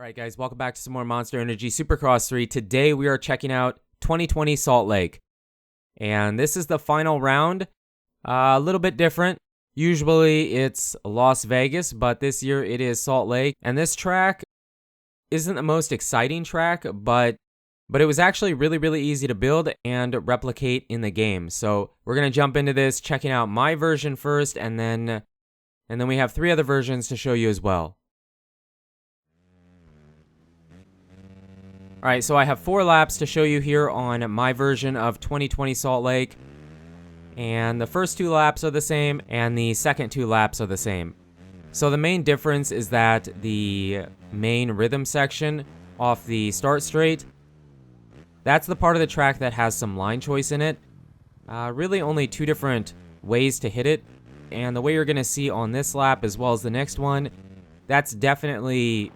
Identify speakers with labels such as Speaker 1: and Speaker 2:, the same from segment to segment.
Speaker 1: Alright guys, welcome back to some more Monster Energy Supercross 3. Today we are checking out 2020 Salt Lake. And this is the final round. A little bit different. Usually it's Las Vegas, but this year it is Salt Lake. And this track isn't the most exciting track, but it was actually really easy to build and replicate in the game. So we're going to jump into this, checking out my version first, and then we have 3 other versions to show you as well. Alright, so I have 4 laps to show you here on my version of 2020 Salt Lake. And the first 2 laps are the same, and the second 2 laps are the same. So the main difference is that the main rhythm section off the start straight, that's the part of the track that has some line choice in it. Really only 2 different ways to hit it. And the way you're going to see on this lap as well as the next one, that's definitely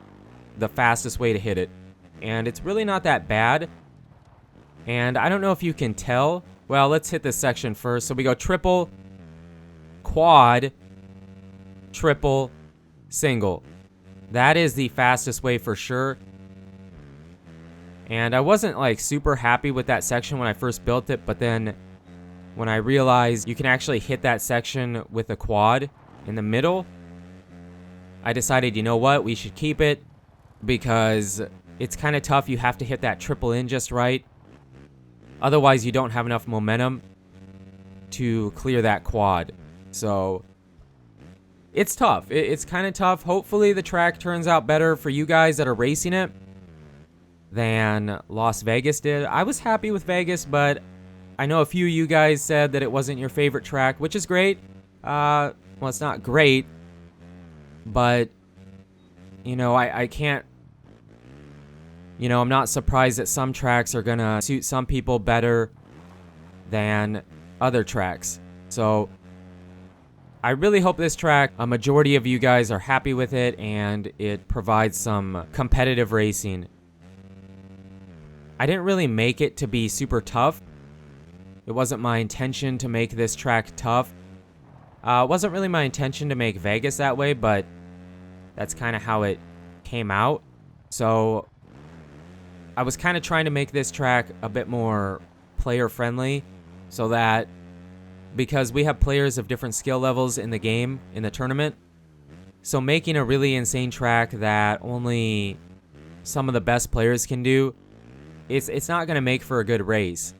Speaker 1: the fastest way to hit it. And it's really not that bad. And I don't know if you can tell. Well, let's hit this section first. So we go triple, quad, triple, single. That is the fastest way for sure. And I wasn't like super happy with that section when I first built it, but then when I realized you can actually hit that section with a quad in the middle, I decided, you know what, we should keep it because it's kind of tough. You have to hit that triple in just right. Otherwise, you don't have enough momentum to clear that quad. So it's tough. It's kind of tough. Hopefully, the track turns out better for you guys that are racing it than Las Vegas did. I was happy with Vegas, but I know a few of you guys said that it wasn't your favorite track, which is great. Well, it's not great, but, you know, I can't. You know, I'm not surprised that some tracks are going to suit some people better than other tracks. So I really hope this track, a majority of you guys are happy with it and it provides some competitive racing. I didn't really make it to be super tough. It wasn't my intention to make this track tough. It wasn't really my intention to make Vegas that way, but that's kind of how it came out. So I was kind of trying to make this track a bit more player friendly so that because we have players of different skill levels in the game, in the tournament, so making a really insane track that only some of the best players can do, it's not going to make for a good race.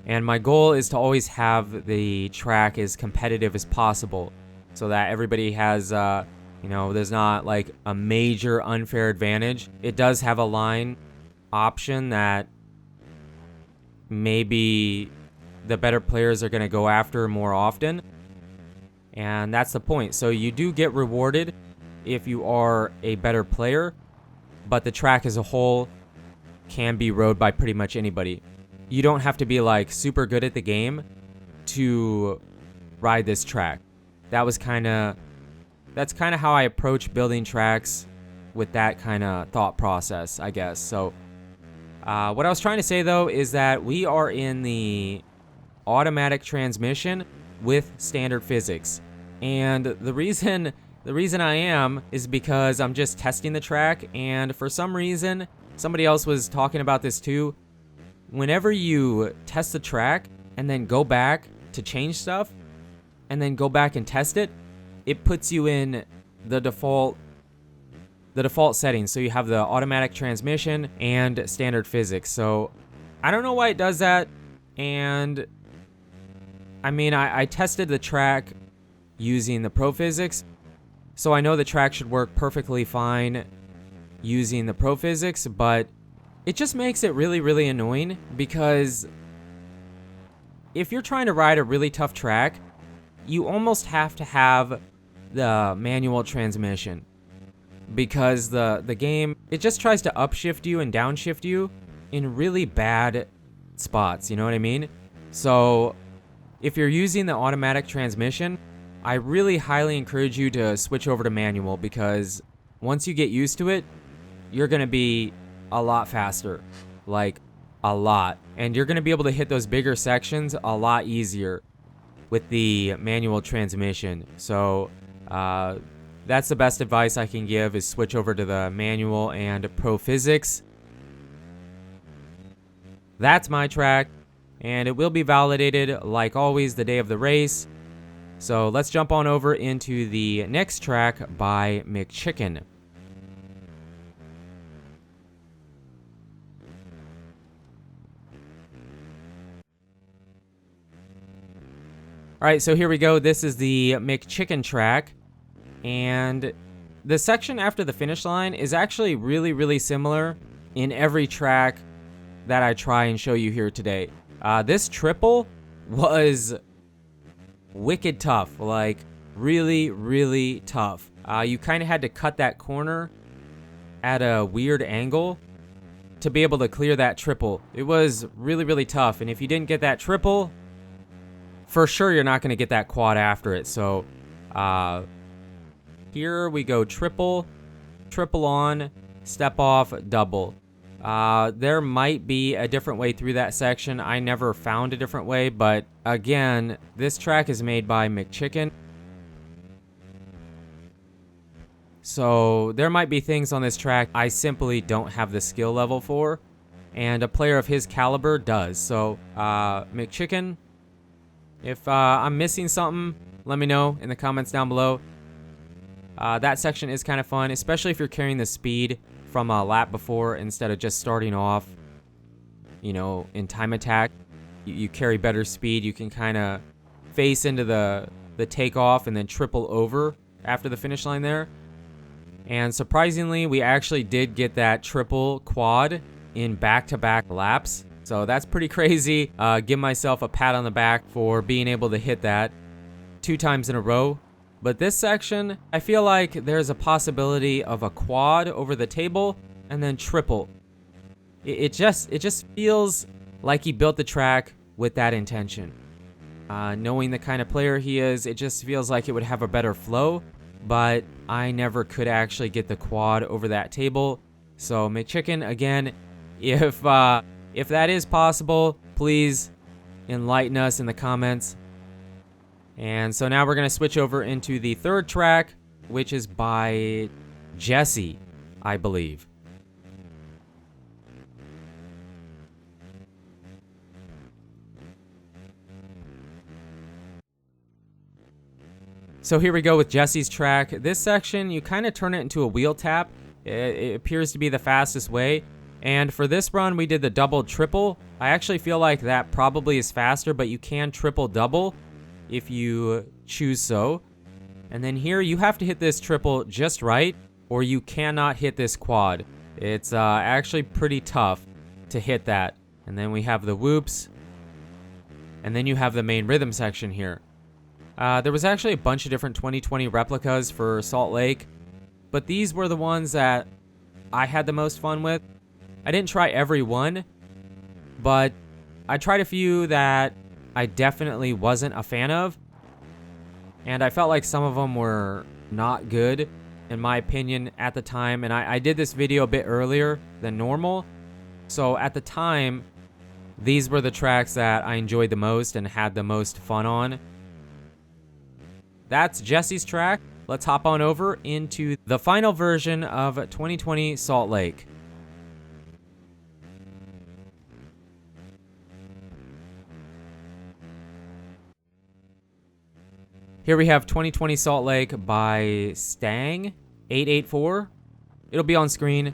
Speaker 1: And my goal is to always have the track as competitive as possible so that everybody has, you know, there's not like a major unfair advantage. It does have a line option that maybe the better players are going to go after more often, and that's the point. So you do get rewarded if you are a better player, but the track as a whole can be rode by pretty much anybody. You don't have to be like super good at the game to ride this track. That's kind of how I approach building tracks with that kind of thought process, I guess. So what I was trying to say, though, is that we are in the automatic transmission with standard physics. And the reason I am is because I'm just testing the track, and for some reason, somebody else was talking about this too. Whenever you test the track and then go back to change stuff and then go back and test it, it puts you in the default settings. So you have the automatic transmission and standard physics. So I don't know why it does that. And I mean, I tested the track using the pro physics, so I know the track should work perfectly fine using the pro physics, but it just makes it really annoying because if you're trying to ride a really tough track, you almost have to have the manual transmission. Because the game, it just tries to upshift you and downshift you in really bad spots, you know what I mean? So if you're using the automatic transmission, I really highly encourage you to switch over to manual, because once you get used to it, you're going to be a lot faster, like a lot. And you're going to be able to hit those bigger sections a lot easier with the manual transmission. So that's the best advice I can give, is switch over to the manual and pro physics. That's my track, and it will be validated like always the day of the race. So let's jump on over into the next track by McChicken. Alright, so here we go. This is the McChicken Track, and the section after the finish line is actually really similar in every track that I try and show you here today. This triple was wicked tough, like really tough. You kind of had to cut that corner at a weird angle to be able to clear that triple. It was really tough, and if you didn't get that triple, for sure you're not going to get that quad after it. So here we go, triple on, step off, double. There might be a different way through that section. I never found a different way, but again, this track is made by McChicken. So there might be things on this track I simply don't have the skill level for, and a player of his caliber does. So McChicken, if I'm missing something, let me know in the comments down below. That section is kind of fun, especially if you're carrying the speed from a lap before instead of just starting off, you know, in time attack. You carry better speed. You can kind of face into the takeoff and then triple over after the finish line there. And surprisingly, we actually did get that triple quad in back-to-back laps. So that's pretty crazy. Give myself a pat on the back for being able to hit that 2 times in a row. But this section, I feel like there's a possibility of a quad over the table and then triple. It just feels like he built the track with that intention. Knowing the kind of player he is, it just feels like it would have a better flow. But I never could actually get the quad over that table. So McChicken, again, if that is possible, please enlighten us in the comments. And so now we're going to switch over into the third track, which is by Jesse, I believe. So here we go with Jesse's track. This section, you kind of turn it into a wheel tap. It appears to be the fastest way. And for this run, we did the double triple. I actually feel like that probably is faster, but you can triple double if you choose so. And then here, you have to hit this triple just right, or you cannot hit this quad. It's actually pretty tough to hit that. And then we have the whoops. And then you have the main rhythm section here. There was actually a bunch of different 2020 replicas for Salt Lake, but these were the ones that I had the most fun with. I didn't try every one, but I tried a few that I definitely wasn't a fan of, and I felt like some of them were not good, in my opinion, at the time. And I did this video a bit earlier than normal, so at the time, these were the tracks that I enjoyed the most and had the most fun on. That's Jesse's track. Let's hop on over into the final version of 2020 Salt Lake. Here we have 2020 Salt Lake by Stang 884. It'll be on screen.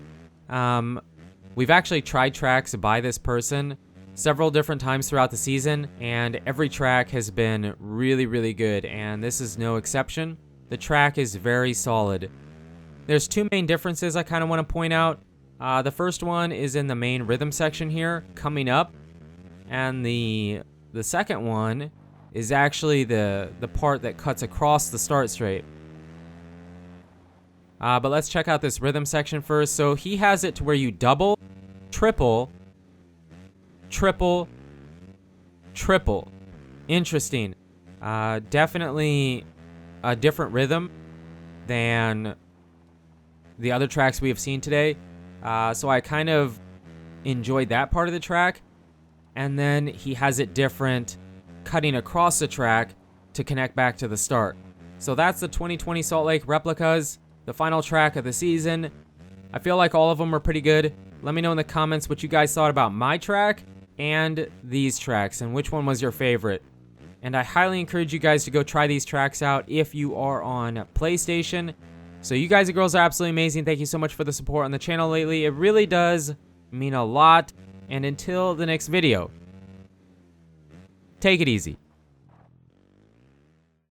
Speaker 1: We've actually tried tracks by this person several different times throughout the season, and every track has been really good, and this is no exception. The track is very solid. There's 2 main differences I kind of want to point out. The first one is in the main rhythm section here, coming up, and the second one is actually the part that cuts across the start straight. But let's check out this rhythm section first. So he has it to where you double, triple, triple, triple. Interesting. Definitely a different rhythm than the other tracks we have seen today. So I kind of enjoyed that part of the track. And then he has it different, cutting across the track to connect back to the start. So that's the 2020 Salt Lake replicas, the final track of the season. I feel like all of them are pretty good. Let me know in the comments what you guys thought about my track and these tracks, and which one was your favorite. And I highly encourage you guys to go try these tracks out if you are on PlayStation. So you guys and girls are absolutely amazing. Thank you so much for the support on the channel lately. It really does mean a lot. And until the next video, take it easy.